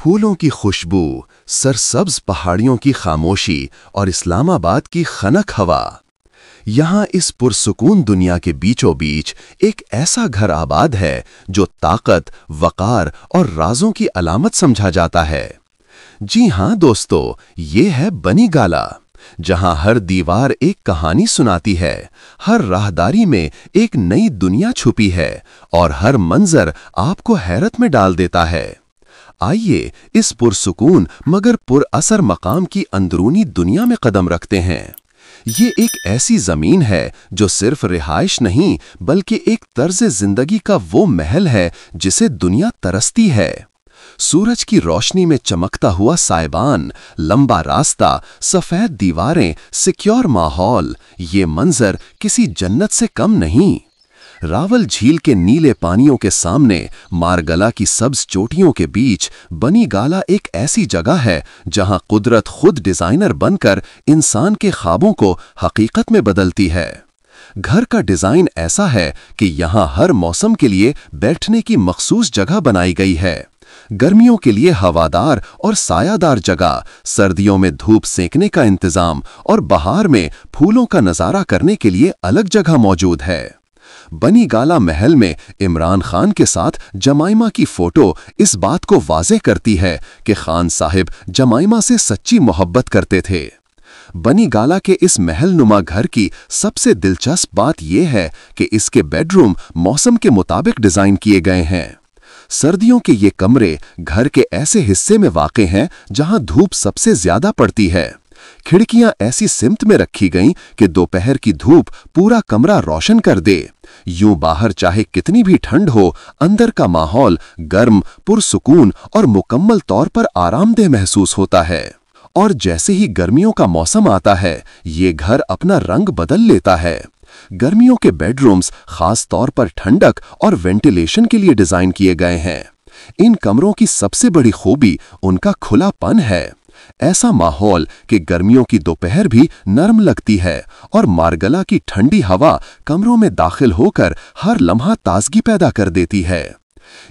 پھولوں کی خوشبو، سرسبز پہاڑیوں کی خاموشی اور اسلام آباد کی خنک ہوا۔ یہاں اس پرسکون دنیا کے بیچوں بیچ ایک ایسا گھر آباد ہے جو طاقت، وقار اور رازوں کی علامت سمجھا جاتا ہے۔ جی ہاں دوستو، یہ ہے بنی گالا، جہاں ہر دیوار ایک کہانی سناتی ہے، ہر راہداری میں ایک نئی دنیا چھپی ہے اور ہر منظر آپ کو حیرت میں ڈال دیتا ہے۔ آئیے اس پرسکون مگر پر اثر مقام کی اندرونی دنیا میں قدم رکھتے ہیں۔ یہ ایک ایسی زمین ہے جو صرف رہائش نہیں بلکہ ایک طرز زندگی کا وہ محل ہے جسے دنیا ترستی ہے۔ سورج کی روشنی میں چمکتا ہوا سائبان، لمبا راستہ، سفید دیواریں، سیکیور ماحول، یہ منظر کسی جنت سے کم نہیں۔ راول جھیل کے نیلے پانیوں کے سامنے، مارگلا کی سبز چوٹیوں کے بیچ، بنی گالا ایک ایسی جگہ ہے جہاں قدرت خود ڈیزائنر بن کر انسان کے خوابوں کو حقیقت میں بدلتی ہے۔ گھر کا ڈیزائن ایسا ہے کہ یہاں ہر موسم کے لیے بیٹھنے کی مخصوص جگہ بنائی گئی ہے۔ گرمیوں کے لیے ہوادار اور سایہ دار جگہ، سردیوں میں دھوپ سینکنے کا انتظام اور بہار میں پھولوں کا نظارہ کرنے کے لیے الگ جگہ موجود ہے۔ بنی گالا محل میں عمران خان کے ساتھ جمائمہ کی فوٹو اس بات کو واضح کرتی ہے کہ خان صاحب جمائمہ سے سچی محبت کرتے تھے۔ بنی گالا کے اس محل نما گھر کی سب سے دلچسپ بات یہ ہے کہ اس کے بیڈ روم موسم کے مطابق ڈیزائن کیے گئے ہیں۔ سردیوں کے یہ کمرے گھر کے ایسے حصے میں واقع ہیں جہاں دھوپ سب سے زیادہ پڑتی ہے۔ کھڑکیاں ایسی سمت میں رکھی گئیں کہ دوپہر کی دھوپ پورا کمرہ روشن کر دے۔ یوں باہر چاہے کتنی بھی ٹھنڈ ہو، اندر کا ماحول گرم، پرسکون اور مکمل طور پر آرام دہ محسوس ہوتا ہے۔ اور جیسے ہی گرمیوں کا موسم آتا ہے، یہ گھر اپنا رنگ بدل لیتا ہے۔ گرمیوں کے بیڈ رومز خاص طور پر ٹھنڈک اور وینٹیلیشن کے لیے ڈیزائن کیے گئے ہیں۔ ان کمروں کی سب سے بڑی خوبی ان کا کھلا پن ہے۔ ایسا ماحول کہ گرمیوں کی دوپہر بھی نرم لگتی ہے اور مارگلا کی ٹھنڈی ہوا کمروں میں داخل ہو کر ہر لمحہ تازگی پیدا کر دیتی ہے۔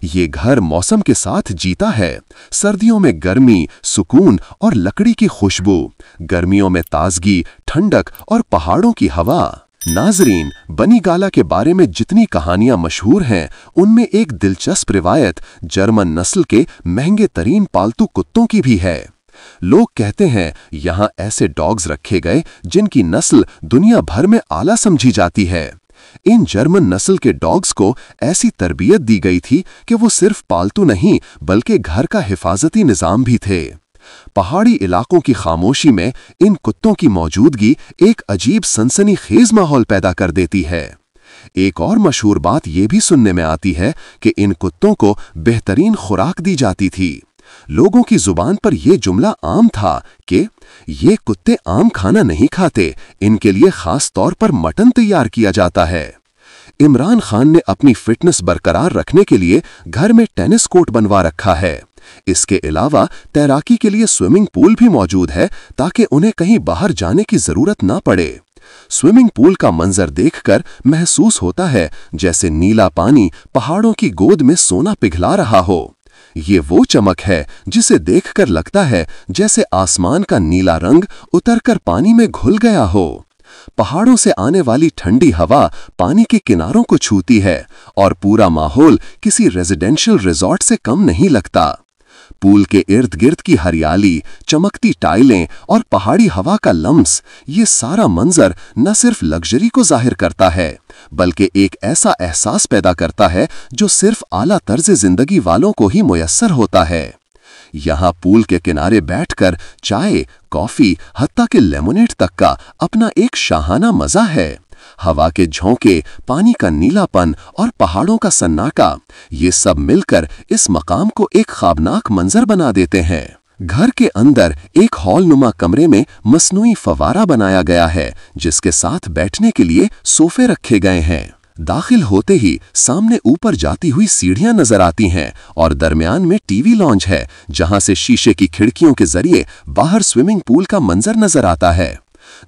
یہ گھر موسم کے ساتھ جیتا ہے۔ سردیوں میں گرمی، سکون اور لکڑی کی خوشبو، گرمیوں میں تازگی، ٹھنڈک اور پہاڑوں کی ہوا۔ ناظرین، بنی گالا کے بارے میں جتنی کہانیاں مشہور ہیں، ان میں ایک دلچسپ روایت جرمن نسل کے مہنگے ترین پالتو کتوں کی بھی ہے۔ لوگ کہتے ہیں یہاں ایسے ڈاگز رکھے گئے جن کی نسل دنیا بھر میں اعلیٰ سمجھی جاتی ہے۔ ان جرمن نسل کے ڈاگز کو ایسی تربیت دی گئی تھی کہ وہ صرف پالتو نہیں بلکہ گھر کا حفاظتی نظام بھی تھے۔ پہاڑی علاقوں کی خاموشی میں ان کتوں کی موجودگی ایک عجیب سنسنی خیز ماحول پیدا کر دیتی ہے۔ ایک اور مشہور بات یہ بھی سننے میں آتی ہے کہ ان کتوں کو بہترین خوراک دی جاتی تھی۔ لوگوں کی زبان پر یہ جملہ عام تھا کہ یہ کتے عام کھانا نہیں کھاتے، ان کے لیے خاص طور پر مٹن تیار کیا جاتا ہے۔ عمران خان نے اپنی فٹنس برقرار رکھنے کے لیے گھر میں ٹینس کورٹ بنوا رکھا ہے۔ اس کے علاوہ تیراکی کے لیے سوئمنگ پول بھی موجود ہے تاکہ انہیں کہیں باہر جانے کی ضرورت نہ پڑے۔ سوئمنگ پول کا منظر دیکھ کر محسوس ہوتا ہے جیسے نیلا پانی پہاڑوں کی گود میں سونا پگھلا رہا ہو۔ یہ وہ چمک ہے جسے دیکھ کر لگتا ہے جیسے آسمان کا نیلا رنگ اتر کر پانی میں گھل گیا ہو۔ پہاڑوں سے آنے والی ٹھنڈی ہوا پانی کے کناروں کو چھوتی ہے اور پورا ماحول کسی ریزیڈینشل ریزورٹ سے کم نہیں لگتا۔ پول کے ارد گرد کی ہریالی، چمکتی ٹائلیں اور پہاڑی ہوا کا لمس، یہ سارا منظر نہ صرف لگژری کو ظاہر کرتا ہے بلکہ ایک ایسا احساس پیدا کرتا ہے جو صرف اعلیٰ طرز زندگی والوں کو ہی میسر ہوتا ہے۔ یہاں پول کے کنارے بیٹھ کر چائے، کافی، حتیٰ کہ لیمونیڈ تک کا اپنا ایک شاہانہ مزہ ہے۔ ہوا کے جھونکے، پانی کا نیلا پن اور پہاڑوں کا سناٹا، یہ سب مل کر اس مقام کو ایک خوابناک منظر بنا دیتے ہیں۔ گھر کے اندر ایک ہال نما کمرے میں مصنوعی فوارہ بنایا گیا ہے جس کے ساتھ بیٹھنے کے لیے صوفے رکھے گئے ہیں۔ داخل ہوتے ہی سامنے اوپر جاتی ہوئی سیڑھیاں نظر آتی ہیں اور درمیان میں ٹی وی لانچ ہے جہاں سے شیشے کی کھڑکیوں کے ذریعے باہر سوئمنگ پول کا منظر نظر آتا ہے۔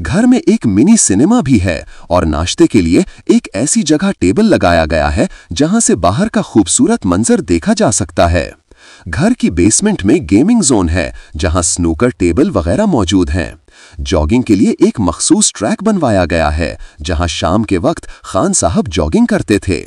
گھر میں ایک منی سنیما بھی ہے اور ناشتے کے لیے ایک ایسی جگہ ٹیبل لگایا گیا ہے جہاں سے باہر کا خوبصورت منظر دیکھا جا سکتا ہے۔ घर की बेसमेंट में गेमिंग जोन है जहां स्नूकर टेबल वगैरह मौजूद हैं। जॉगिंग के लिए एक मखसूस ट्रैक बनवाया गया है जहां शाम के वक्त खान साहब जॉगिंग करते थे।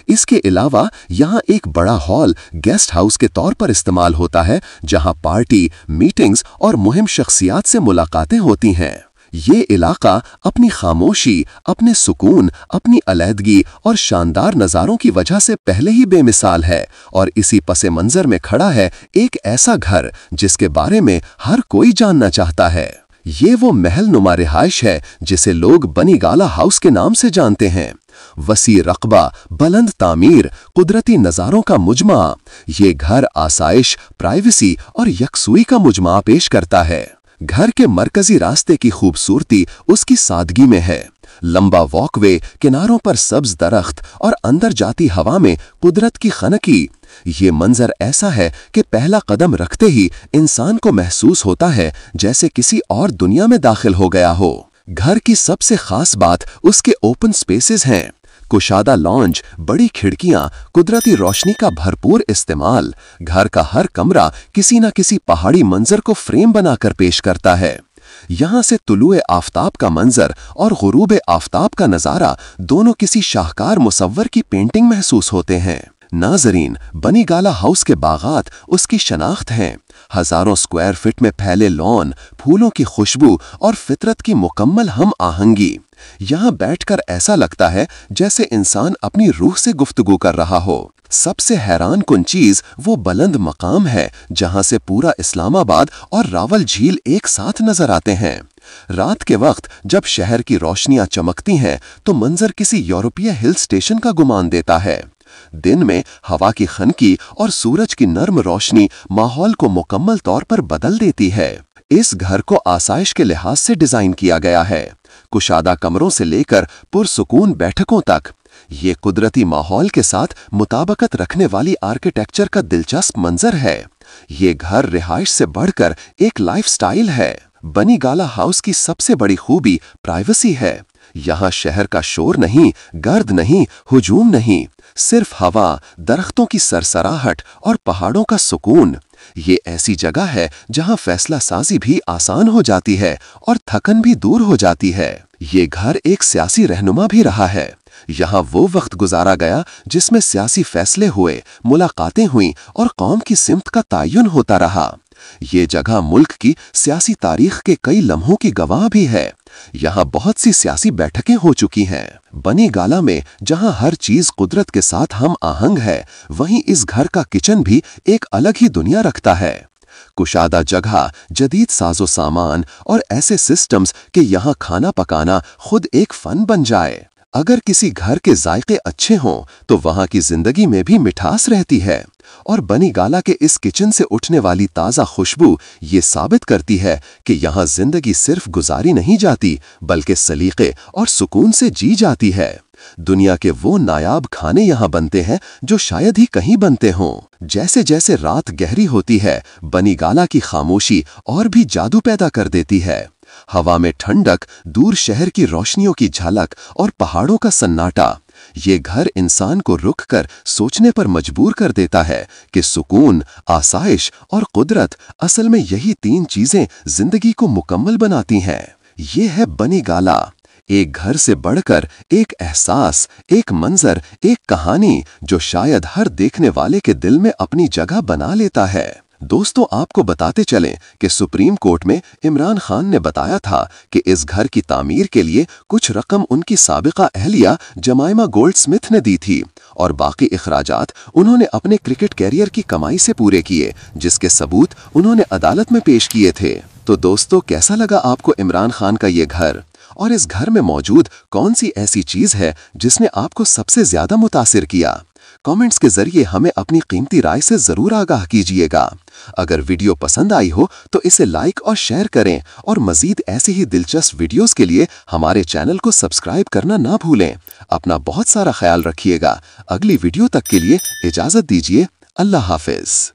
इसके अलावा यहाँ एक बड़ा हॉल गेस्ट हाउस के तौर पर इस्तेमाल होता है जहां पार्टी, मीटिंग्स और मुहिम शख्सियात से मुलाकातें होती हैं। ये इलाका अपनी खामोशी, अपने सुकून, अपनी अलहदगी और शानदार नज़ारों की वजह से पहले ही बेमिसाल है और इसी पसे मंजर में खड़ा है एक ऐसा घर जिसके बारे में हर कोई जानना चाहता है। ये वो महल नुमा रिहाइश है जिसे लोग बनीगाला हाउस के नाम से जानते हैं। वसी रकबा, बुलंद तामीर, कुदरती नज़ारों का मुजमा, ये घर आसाइश, प्राइवेसी और यकसुई का मुजमा पेश करता है। घर के मरकजी रास्ते की खूबसूरती उसकी सादगी में है। लंबा वॉकवे, किनारों पर सब्ज दरख्त और अंदर जाती हवा में कुदरत की खनकी। ये मंजर ऐसा है कि पहला कदम रखते ही इंसान को महसूस होता है जैसे किसी और दुनिया में दाखिल हो गया हो। घर की सबसे खास बात उसके ओपन स्पेसेस हैं। कुशादा लॉन्ज, बड़ी खिड़कियां, कुदरती रोशनी का भरपूर इस्तेमाल। घर का हर कमरा किसी न किसी पहाड़ी मंजर को फ्रेम बनाकर पेश करता है। यहाँ से तुलुए आफताब का मंजर और गुरूब आफताब का नज़ारा दोनों किसी शाहकार मुसव्वर की पेंटिंग महसूस होते हैं। नाजरीन, बनीगाला हाउस के बागात उसकी शनाख्त हैं। हजारों स्क्वायर फीट में फैले लॉन, फूलों की खुशबू और फितरत की मुकम्मल हम आहंगी। यहाँ बैठकर ऐसा लगता है जैसे इंसान अपनी रूह से गुफ्तगू कर रहा हो। सबसे हैरान कुन चीज वो बुलंद मकाम है जहाँ से पूरा इस्लामाबाद और रावल झील एक साथ नजर आते हैं। रात के वक्त जब शहर की रोशनियां चमकती हैं तो मंजर किसी यूरोपीय हिल स्टेशन का गुमान देता है। दिन में हवा की खनकी और सूरज की नर्म रोशनी माहौल को मुकम्मल तौर पर बदल देती है। इस घर को आसाइश के लिहाज से डिजाइन किया गया है, कुशादा कमरों से लेकर पुरसुकून बैठकों तक। ये कुदरती माहौल के साथ मुताबकत रखने वाली आर्किटेक्चर का दिलचस्प मंजर है। ये घर रिहाइश से बढ़कर एक लाइफस्टाइल है। बनीगाला हाउस की सबसे बड़ी खूबी प्राइवेसी है। यहाँ शहर का शोर नहीं, गर्द नहीं, हुजूम नहीं, सिर्फ हवा, दरख्तों की सरसराहट और पहाड़ों का सुकून। ये ऐसी जगह है जहाँ फैसला साजी भी आसान हो जाती है और थकन भी दूर हो जाती है। ये घर एक सियासी रहनुमा भी रहा है। यहाँ वो वक्त गुजारा गया जिसमें सियासी फैसले हुए, मुलाकातें हुईं और कौम की सिमत का तयन होता रहा। ये जगह मुल्क की सियासी तारीख के कई लम्हों की गवाह भी है। यहाँ बहुत सी सियासी बैठकें हो चुकी हैं। बनीगाला में जहाँ हर चीज कुदरत के साथ हम आहंग है, वहीं इस घर का किचन भी एक अलग ही दुनिया रखता है। कुशादा जगह, जदीद साजो सामान और ऐसे सिस्टम्स कि यहाँ खाना पकाना खुद एक फन बन जाए। अगर किसी घर के जायके अच्छे हों तो वहाँ की जिंदगी में भी मिठास रहती है। और बनीगाला के इस किचन से उठने वाली ताज़ा खुशबू ये साबित करती है कि यहाँ जिंदगी सिर्फ गुजारी नहीं जाती बल्कि सलीके और सुकून से जी जाती है। दुनिया के वो नायाब खाने यहाँ बनते हैं जो शायद ही कहीं बनते हों। जैसे जैसे रात गहरी होती है, बनीगाला की खामोशी और भी जादू पैदा कर देती है। हवा में ठंडक, दूर शहर की रोशनियों की झलक और पहाड़ों का सन्नाटा। ये घर इंसान को रुक कर सोचने पर मजबूर कर देता है कि सुकून, आसाइश और कुदरत असल में यही तीन चीजें जिंदगी को मुकम्मल बनाती हैं। ये है बनीगाला, एक घर से बढ़कर एक एहसास, एक मंजर, एक कहानी जो शायद हर देखने वाले के दिल में अपनी जगह बना लेता है। दोस्तों, आपको बताते चलें कि सुप्रीम कोर्ट में इमरान खान ने बताया था कि इस घर की तामीर के लिए कुछ रकम उनकी साबिका अहलिया जमाइमा गोल्डस्मिथ ने दी थी और बाकी इखराजात उन्होंने अपने क्रिकेट कैरियर की कमाई से पूरे किए, जिसके सबूत उन्होंने अदालत में पेश किए थे। तो दोस्तों, कैसा लगा आपको इमरान खान का ये घर? और इस घर में मौजूद कौन सी ऐसी चीज है जिसने आपको सबसे ज्यादा मुतासिर किया? कमेंट्स के जरिए हमें अपनी कीमती राय से जरूर आगाह कीजिएगा। अगर वीडियो पसंद आई हो तो इसे लाइक और शेयर करें और मजीद ऐसे ही दिलचस्प वीडियोस के लिए हमारे चैनल को सब्सक्राइब करना ना भूलें। अपना बहुत सारा ख्याल रखिएगा। अगली वीडियो तक के लिए इजाजत दीजिए। अल्लाह हाफिज।